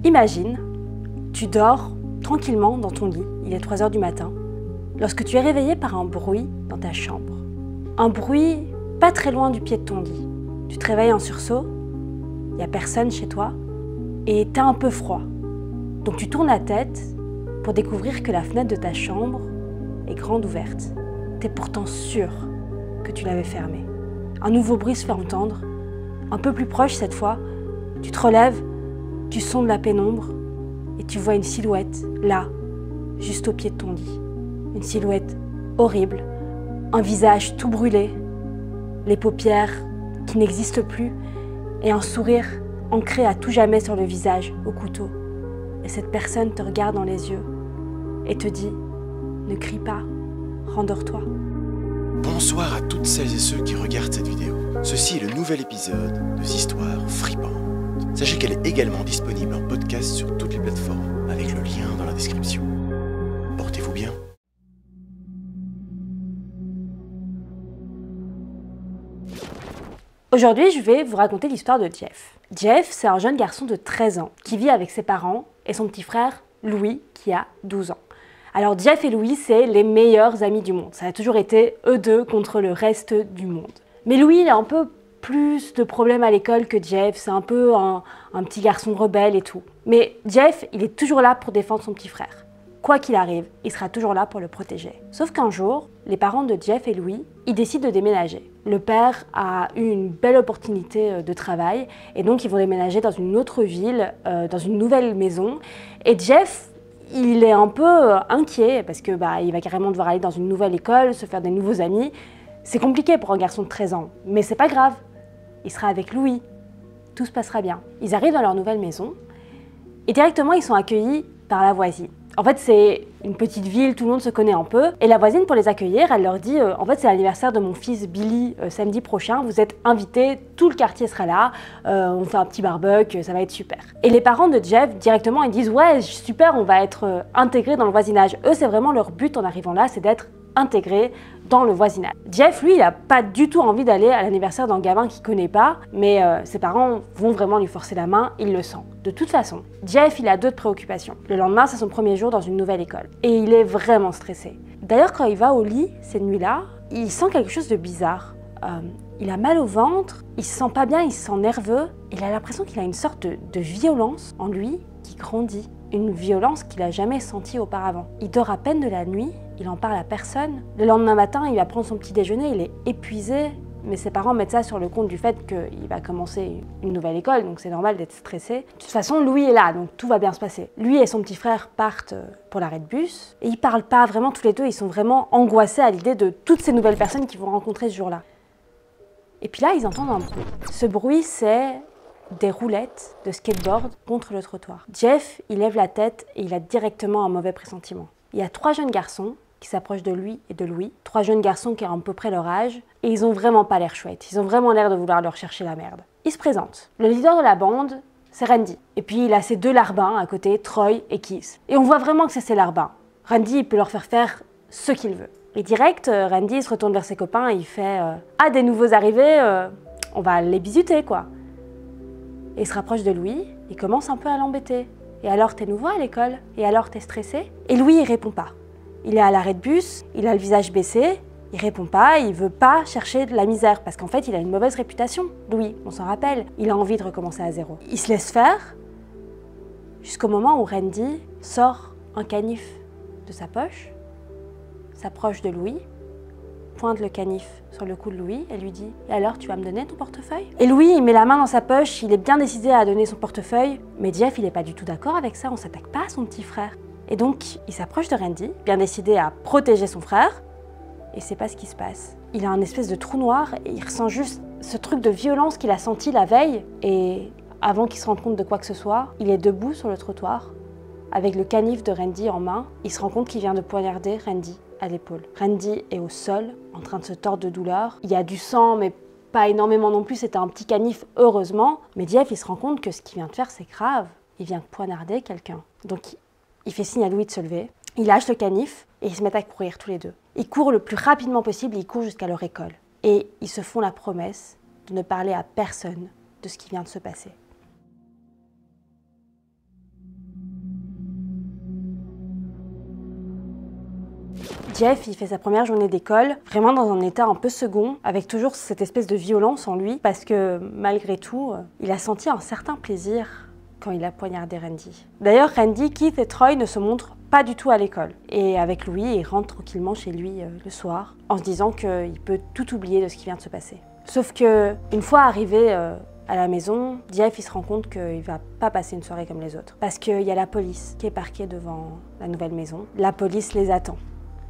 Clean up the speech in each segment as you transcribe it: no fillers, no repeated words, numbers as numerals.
Imagine, tu dors tranquillement dans ton lit, il est 3 h du matin, lorsque tu es réveillé par un bruit dans ta chambre. Un bruit pas très loin du pied de ton lit. Tu te réveilles en sursaut, il n'y a personne chez toi et t'as un peu froid. Donc tu tournes la tête pour découvrir que la fenêtre de ta chambre est grande ouverte. T'es pourtant sûr que tu l'avais fermée. Un nouveau bruit se fait entendre, un peu plus proche cette fois. Tu te relèves, tu sondes la pénombre et tu vois une silhouette là, juste au pied de ton lit. Une silhouette horrible, un visage tout brûlé, les paupières qui n'existent plus et un sourire ancré à tout jamais sur le visage, au couteau. Et cette personne te regarde dans les yeux et te dit « Ne crie pas, rendors-toi ». Bonsoir à toutes celles et ceux qui regardent cette vidéo. Ceci est le nouvel épisode de Histoires frippantes. Sachez qu'elle est également disponible en podcast sur toutes les plateformes, avec le lien dans la description. Portez-vous bien. Aujourd'hui, je vais vous raconter l'histoire de Jeff. Jeff, c'est un jeune garçon de 13 ans qui vit avec ses parents et son petit frère Louis qui a 12 ans. Alors Jeff et Louis, c'est les meilleurs amis du monde. Ça a toujours été eux deux contre le reste du monde. Mais Louis, il a un peu plus de problèmes à l'école que Jeff. C'est un peu un petit garçon rebelle et tout. Mais Jeff, il est toujours là pour défendre son petit frère. Quoi qu'il arrive, il sera toujours là pour le protéger. Sauf qu'un jour, les parents de Jeff et Louis, ils décident de déménager. Le père a eu une belle opportunité de travail et donc ils vont déménager dans une autre ville, dans une nouvelle maison. Et Jeff, il est un peu inquiet parce que il va carrément devoir aller dans une nouvelle école, se faire des nouveaux amis. C'est compliqué pour un garçon de 13 ans, mais c'est pas grave. Il sera avec Louis. Tout se passera bien. Ils arrivent dans leur nouvelle maison et directement ils sont accueillis par la voisine. En fait, c'est une petite ville, tout le monde se connaît un peu. Et la voisine, pour les accueillir, elle leur dit en fait, c'est l'anniversaire de mon fils Billy samedi prochain, vous êtes invités, tout le quartier sera là, on fait un petit barbecue, ça va être super. Et les parents de Jeff, directement, ils disent ouais, super, on va être intégrés dans le voisinage. Eux, c'est vraiment leur but en arrivant là, c'est d'être intégrés dans le voisinage. Jeff, lui, il n'a pas du tout envie d'aller à l'anniversaire d'un gamin qu'il ne connaît pas, mais ses parents vont vraiment lui forcer la main, il le sent. De toute façon, Jeff, il a d'autres préoccupations. Le lendemain, c'est son premier jour dans une nouvelle école. Et il est vraiment stressé. D'ailleurs, quand il va au lit, cette nuit-là, il sent quelque chose de bizarre. Il a mal au ventre, il se sent pas bien, il se sent nerveux. Il a l'impression qu'il a une sorte de violence en lui qui grandit. Une violence qu'il n'a jamais sentie auparavant. Il dort à peine de la nuit, il en parle à personne. Le lendemain matin, il va prendre son petit déjeuner, il est épuisé, mais ses parents mettent ça sur le compte du fait qu'il va commencer une nouvelle école, donc c'est normal d'être stressé. De toute façon, Louis est là, donc tout va bien se passer. Lui et son petit frère partent pour l'arrêt de bus, et ils parlent pas vraiment tous les deux, ils sont vraiment angoissés à l'idée de toutes ces nouvelles personnes qu'ils vont rencontrer ce jour-là. Et puis là, ils entendent un bruit. Ce bruit, c'est des roulettes de skateboard contre le trottoir. Jeff, il lève la tête et il a directement un mauvais pressentiment. Il y a 3 jeunes garçons qui s'approchent de lui et de Louis. 3 jeunes garçons qui ont à peu près leur âge et ils ont vraiment pas l'air chouettes. Ils ont vraiment l'air de vouloir leur chercher la merde. Ils se présentent. Le leader de la bande, c'est Randy. Et puis il a ses 2 larbins à côté, Troy et Keith. Et on voit vraiment que c'est ses larbins. Randy, il peut leur faire ce qu'il veut. Et direct, Randy se retourne vers ses copains et il fait ah, des nouveaux arrivés, on va les bisuter quoi. Et il se rapproche de Louis, il commence un peu à l'embêter. Et alors, t'es nouveau à l'école? Et alors, t'es stressé? Et Louis, il répond pas. Il est à l'arrêt de bus, il a le visage baissé, il répond pas, il veut pas chercher de la misère. Parce qu'en fait, il a une mauvaise réputation, Louis, on s'en rappelle. Il a envie de recommencer à zéro. Il se laisse faire, jusqu'au moment où Randy sort un canif de sa poche, s'approche de Louis, pointe le canif sur le cou de Louis et lui dit « Et alors, tu vas me donner ton portefeuille ?» Et Louis, il met la main dans sa poche, il est bien décidé à donner son portefeuille, mais Jeff, il n'est pas du tout d'accord avec ça, on s'attaque pas à son petit frère. Et donc, il s'approche de Randy, bien décidé à protéger son frère, et c'est pas ce qui se passe. Il a un espèce de trou noir et il ressent juste ce truc de violence qu'il a senti la veille, et avant qu'il se rende compte de quoi que ce soit, il est debout sur le trottoir, avec le canif de Randy en main, il se rend compte qu'il vient de poignarder Randy à l'épaule. Randy est au sol, en train de se tordre de douleur. Il y a du sang, mais pas énormément non plus, c'était un petit canif, heureusement. Mais Jeff, il se rend compte que ce qu'il vient de faire, c'est grave. Il vient de poignarder quelqu'un. Donc, il fait signe à Louis de se lever. Il lâche le canif et ils se mettent à courir tous les deux. Ils courent le plus rapidement possible, ils courent jusqu'à leur école. Et ils se font la promesse de ne parler à personne de ce qui vient de se passer. Jeff, il fait sa première journée d'école, vraiment dans un état un peu second, avec toujours cette espèce de violence en lui, parce que malgré tout, il a senti un certain plaisir quand il a poignardé Randy. D'ailleurs, Randy, Keith et Troy ne se montrent pas du tout à l'école. Et avec Louis, il rentre tranquillement chez lui le soir, en se disant qu'il peut tout oublier de ce qui vient de se passer. Sauf que une fois arrivé à la maison, Jeff il se rend compte qu'il ne va pas passer une soirée comme les autres. Parce qu'il y a la police qui est parquée devant la nouvelle maison. La police les attend.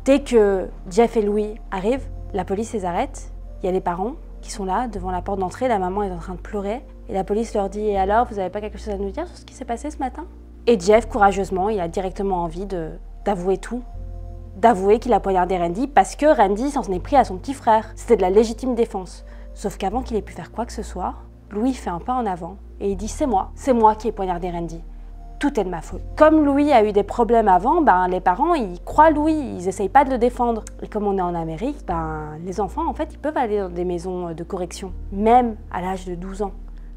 Dès que Jeff et Louis arrivent, la police les arrête. Il y a les parents qui sont là devant la porte d'entrée. La maman est en train de pleurer. Et la police leur dit « Et alors, vous n'avez pas quelque chose à nous dire sur ce qui s'est passé ce matin ?» Et Jeff, courageusement, il a directement envie d'avouer tout. D'avouer qu'il a poignardé Randy parce que Randy s'en est pris à son petit frère. C'était de la légitime défense. Sauf qu'avant qu'il ait pu faire quoi que ce soit, Louis fait un pas en avant et il dit « C'est moi qui ai poignardé Randy. Tout est de ma faute. » Comme Louis a eu des problèmes avant, les parents, ils croient Louis, ils essayent pas de le défendre. Et comme on est en Amérique, les enfants, en fait, ils peuvent aller dans des maisons de correction, même à l'âge de 12 ans.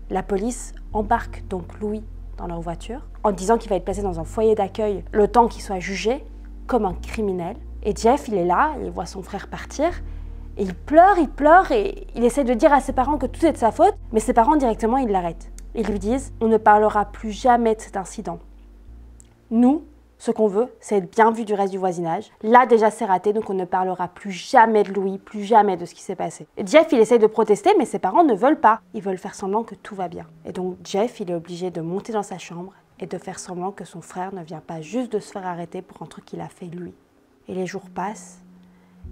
La police embarque donc Louis dans leur voiture en disant qu'il va être placé dans un foyer d'accueil le temps qu'il soit jugé comme un criminel. Et Jeff, il est là, il voit son frère partir et il pleure et il essaie de dire à ses parents que tout est de sa faute, mais ses parents directement, ils l'arrêtent. Ils lui disent « On ne parlera plus jamais de cet incident. Nous, ce qu'on veut, c'est être bien vu du reste du voisinage. Là, déjà, c'est raté, donc on ne parlera plus jamais de Louis, plus jamais de ce qui s'est passé. » Et Jeff, il essaie de protester, mais ses parents ne veulent pas. Ils veulent faire semblant que tout va bien. Et donc, Jeff, il est obligé de monter dans sa chambre et de faire semblant que son frère ne vient pas juste de se faire arrêter pour un truc qu'il a fait lui. Et les jours passent,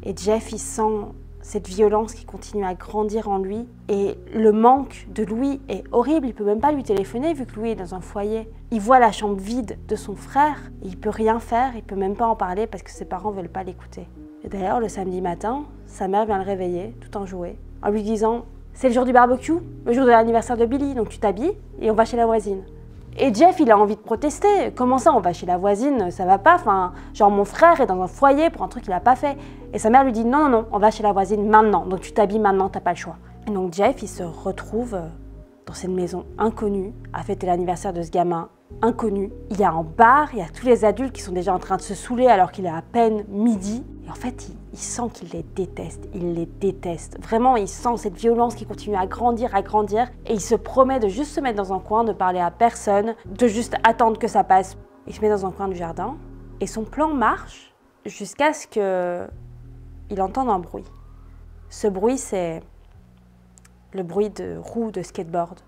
et Jeff, il sent cette violence qui continue à grandir en lui. Et le manque de Louis est horrible. Il ne peut même pas lui téléphoner vu que Louis est dans un foyer. Il voit la chambre vide de son frère. Et il ne peut rien faire. Il ne peut même pas en parler parce que ses parents ne veulent pas l'écouter. Et d'ailleurs, le samedi matin, sa mère vient le réveiller, tout enjoué, en lui disant « C'est le jour du barbecue, le jour de l'anniversaire de Billy, donc tu t'habilles et on va chez la voisine. » Et Jeff, il a envie de protester. Comment ça, on va chez la voisine, ça va pas. Enfin, genre mon frère est dans un foyer pour un truc qu'il a pas fait. Et sa mère lui dit non, on va chez la voisine maintenant. Donc tu t'habilles maintenant, t'as pas le choix. Et donc Jeff, il se retrouve dans cette maison inconnue à fêter l'anniversaire de ce gamin inconnu. Il y a un bar, il y a tous les adultes qui sont déjà en train de se saouler alors qu'il est à peine midi. Et en fait, il sent qu'il les déteste, il les déteste. Vraiment, il sent cette violence qui continue à grandir. Et il se promet de juste se mettre dans un coin, de parler à personne, de juste attendre que ça passe. Il se met dans un coin du jardin et son plan marche jusqu'à ce qu'il entende un bruit. Ce bruit, c'est le bruit de roues de skateboard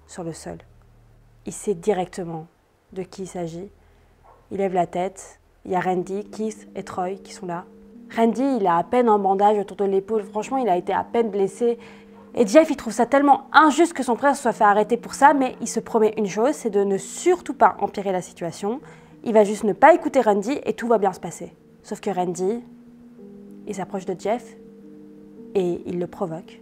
sur le sol. Il sait directement de qui il s'agit. Il lève la tête. Il y a Randy, Keith et Troy qui sont là. Randy, il a à peine un bandage autour de l'épaule. Franchement, il a été à peine blessé. Et Jeff, il trouve ça tellement injuste que son frère se soit fait arrêter pour ça, mais il se promet une chose, c'est de ne surtout pas empirer la situation. Il va juste ne pas écouter Randy et tout va bien se passer. Sauf que Randy, il s'approche de Jeff et il le provoque.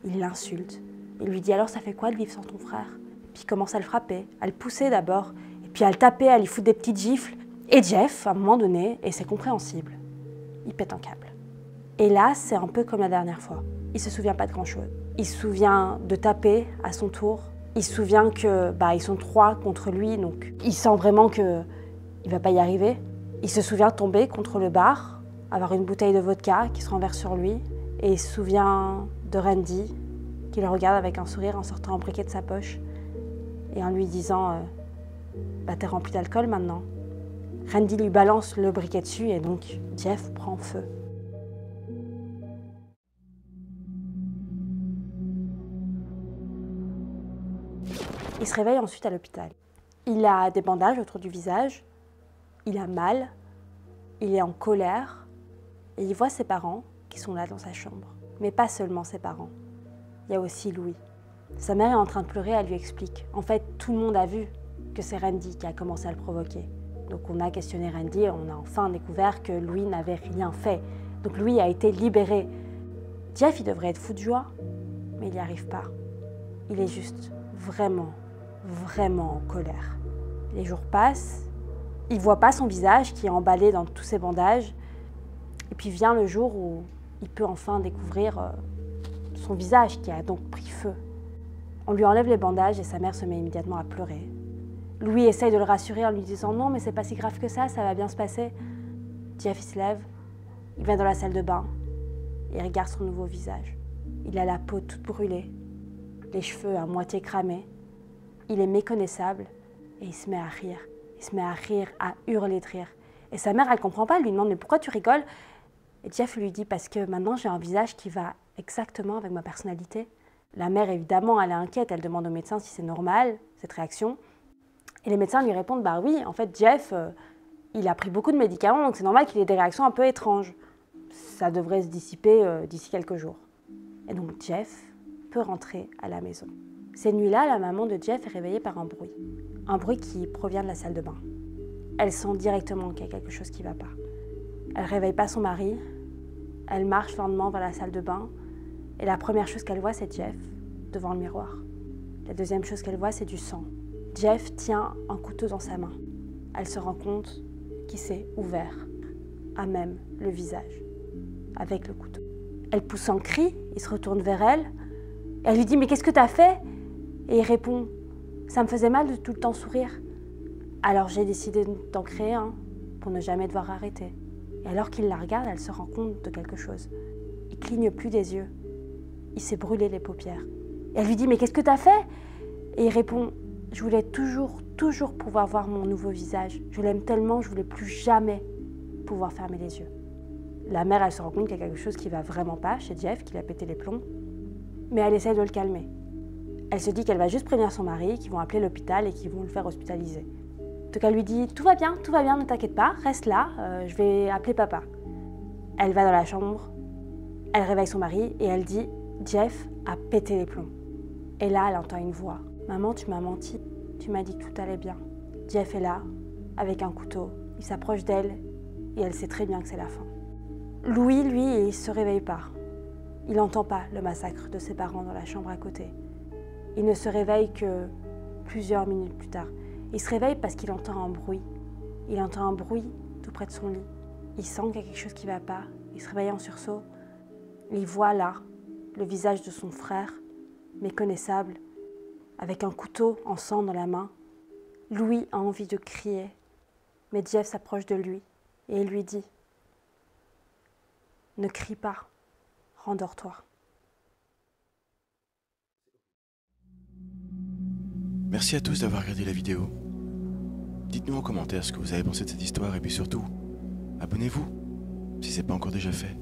Il l'insulte. Il lui dit « Alors, ça fait quoi de vivre sans ton frère ?» Puis il commence à le frapper, à le pousser d'abord, et puis à le taper, à lui foutre des petites gifles. Et Jeff, à un moment donné, et c'est compréhensible, il pète un câble. Et là, c'est un peu comme la dernière fois. Il se souvient pas de grand-chose. Il se souvient de taper à son tour. Il se souvient que ils sont 3 contre lui, donc il sent vraiment qu'il va pas y arriver. Il se souvient de tomber contre le bar, avoir une bouteille de vodka qui se renverse sur lui. Et il se souvient de Randy, qui le regarde avec un sourire en sortant un briquet de sa poche et en lui disant t'es rempli d'alcool maintenant. Randy lui balance le briquet dessus et donc Jeff prend feu. Il se réveille ensuite à l'hôpital. Il a des bandages autour du visage, il a mal, il est en colère et il voit ses parents qui sont là dans sa chambre. Mais pas seulement ses parents, il y a aussi Louis. Sa mère est en train de pleurer, elle lui explique. En fait, tout le monde a vu que c'est Randy qui a commencé à le provoquer. Donc on a questionné Randy et on a enfin découvert que Louis n'avait rien fait. Donc Louis a été libéré. Jeff, il devrait être fou de joie, mais il n'y arrive pas. Il est juste vraiment en colère. Les jours passent, il ne voit pas son visage qui est emballé dans tous ses bandages. Et puis vient le jour où il peut enfin découvrir son visage qui a donc pris feu. On lui enlève les bandages et sa mère se met immédiatement à pleurer. Louis essaye de le rassurer en lui disant « Non, mais c'est pas si grave que ça va bien se passer. » Jeff, il se lève, Il va dans la salle de bain et regarde son nouveau visage. Il a la peau toute brûlée, les cheveux à moitié cramés. Il est méconnaissable et il se met à rire. Il se met à rire, à hurler de rire. Et sa mère, elle comprend pas, elle lui demande « Mais pourquoi tu rigoles ?» Et Jeff lui dit « Parce que maintenant, j'ai un visage qui va exactement avec ma personnalité. » La mère, évidemment, elle est inquiète. Elle demande au médecin si c'est normal, cette réaction. Et les médecins lui répondent « Bah oui, en fait, Jeff, il a pris beaucoup de médicaments, donc c'est normal qu'il ait des réactions un peu étranges. Ça devrait se dissiper d'ici quelques jours. » Et donc Jeff peut rentrer à la maison. Ces nuits-là, la maman de Jeff est réveillée par un bruit qui provient de la salle de bain. Elle sent directement qu'il y a quelque chose qui ne va pas. Elle ne réveille pas son mari, elle marche lentement vers la salle de bain, et la première chose qu'elle voit, c'est Jeff devant le miroir. La deuxième chose qu'elle voit, c'est du sang. Jeff tient un couteau dans sa main. Elle se rend compte qu'il s'est ouvert, à même le visage, avec le couteau. Elle pousse un cri, il se retourne vers elle, et elle lui dit « Mais qu'est-ce que t'as fait ?» Et il répond « Ça me faisait mal de tout le temps sourire. Alors j'ai décidé d'en créer un, pour ne jamais devoir arrêter. » Et alors qu'il la regarde, elle se rend compte de quelque chose. Il cligne plus des yeux. Il s'est brûlé les paupières. Et elle lui dit « Mais qu'est-ce que t'as fait ?» Et il répond « Je voulais toujours pouvoir voir mon nouveau visage. Je l'aime tellement, je voulais plus jamais pouvoir fermer les yeux. » La mère, elle se rend compte qu'il y a quelque chose qui va vraiment pas chez Jeff, qu'il a pété les plombs. Mais elle essaie de le calmer. Elle se dit qu'elle va juste prévenir son mari, qu'ils vont appeler l'hôpital et qu'ils vont le faire hospitaliser. Donc elle lui dit « Tout va bien, ne t'inquiète pas, reste là, je vais appeler papa. » Elle va dans la chambre, elle réveille son mari et elle dit « Jeff a pété les plombs. » Et là, elle entend une voix. « Maman, tu m'as menti, tu m'as dit que tout allait bien. » Jeff est là, avec un couteau. Il s'approche d'elle et elle sait très bien que c'est la fin. Louis, lui, il ne se réveille pas. Il n'entend pas le massacre de ses parents dans la chambre à côté. Il ne se réveille que plusieurs minutes plus tard. Il se réveille parce qu'il entend un bruit. Il entend un bruit tout près de son lit. Il sent qu'il y a quelque chose qui ne va pas. Il se réveille en sursaut. Il voit là le visage de son frère, méconnaissable, avec un couteau en sang dans la main. Louis a envie de crier, mais Jeff s'approche de lui et il lui dit « Ne crie pas, rendors-toi. » Merci à tous d'avoir regardé la vidéo. Dites-nous en commentaire ce que vous avez pensé de cette histoire et puis surtout, abonnez-vous si ce n'est pas encore déjà fait.